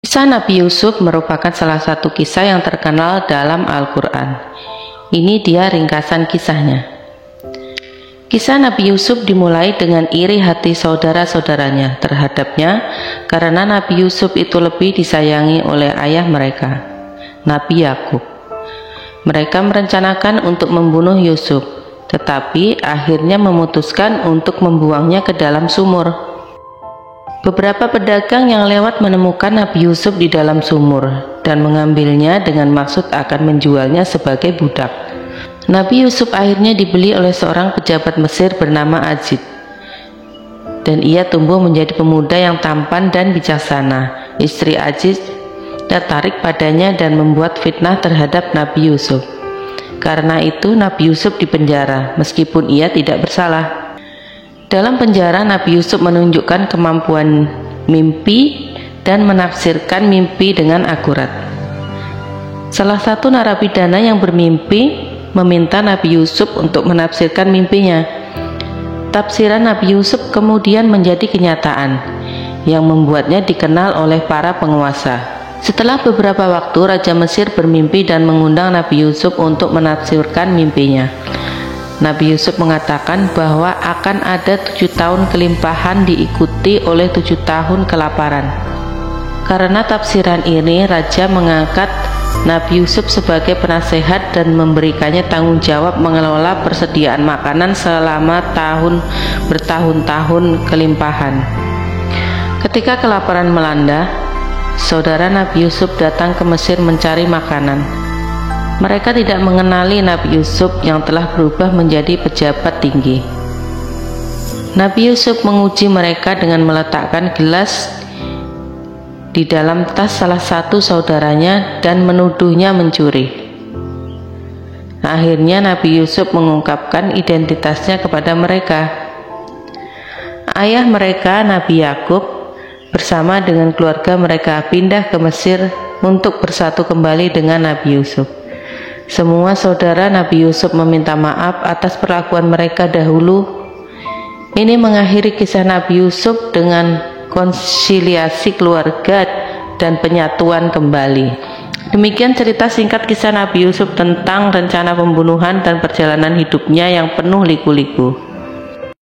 Kisah Nabi Yusuf merupakan salah satu kisah yang terkenal dalam Al-Quran. Ini dia ringkasan kisahnya. Kisah Nabi Yusuf dimulai dengan iri hati saudara-saudaranya terhadapnya karena Nabi Yusuf itu lebih disayangi oleh ayah mereka, Nabi Yakub. Mereka merencanakan untuk membunuh Yusuf, tetapi akhirnya memutuskan untuk membuangnya ke dalam sumur. Beberapa pedagang yang lewat menemukan Nabi Yusuf di dalam sumur dan mengambilnya dengan maksud akan menjualnya sebagai budak. Nabi Yusuf akhirnya dibeli oleh seorang pejabat Mesir bernama Aziz, dan ia tumbuh menjadi pemuda yang tampan dan bijaksana. Istri Aziz tertarik padanya dan membuat fitnah terhadap Nabi Yusuf. Karena itu Nabi Yusuf dipenjara meskipun ia tidak bersalah. Dalam penjara, Nabi Yusuf menunjukkan kemampuan mimpi dan menafsirkan mimpi dengan akurat. Salah satu narapidana yang bermimpi meminta Nabi Yusuf untuk menafsirkan mimpinya. Tafsiran Nabi Yusuf kemudian menjadi kenyataan yang membuatnya dikenal oleh para penguasa. Setelah beberapa waktu, Raja Mesir bermimpi dan mengundang Nabi Yusuf untuk menafsirkan mimpinya. Nabi Yusuf mengatakan bahwa akan ada 7 tahun kelimpahan diikuti oleh 7 tahun kelaparan. Karena tafsiran ini, Raja mengangkat Nabi Yusuf sebagai penasehat dan memberikannya tanggung jawab mengelola persediaan makanan selama bertahun-tahun kelimpahan. Ketika kelaparan melanda, saudara Nabi Yusuf datang ke Mesir mencari makanan. Mereka tidak mengenali Nabi Yusuf yang telah berubah menjadi pejabat tinggi. Nabi Yusuf menguji mereka dengan meletakkan gelas di dalam tas salah satu saudaranya dan menuduhnya mencuri. Akhirnya Nabi Yusuf mengungkapkan identitasnya kepada mereka. Ayah mereka, Nabi Yakub, bersama dengan keluarga mereka pindah ke Mesir untuk bersatu kembali dengan Nabi Yusuf. Semua saudara Nabi Yusuf meminta maaf atas perlakuan mereka dahulu. Ini mengakhiri kisah Nabi Yusuf dengan konsiliasi keluarga dan penyatuan kembali. Demikian cerita singkat kisah Nabi Yusuf tentang rencana pembunuhan dan perjalanan hidupnya yang penuh liku-liku.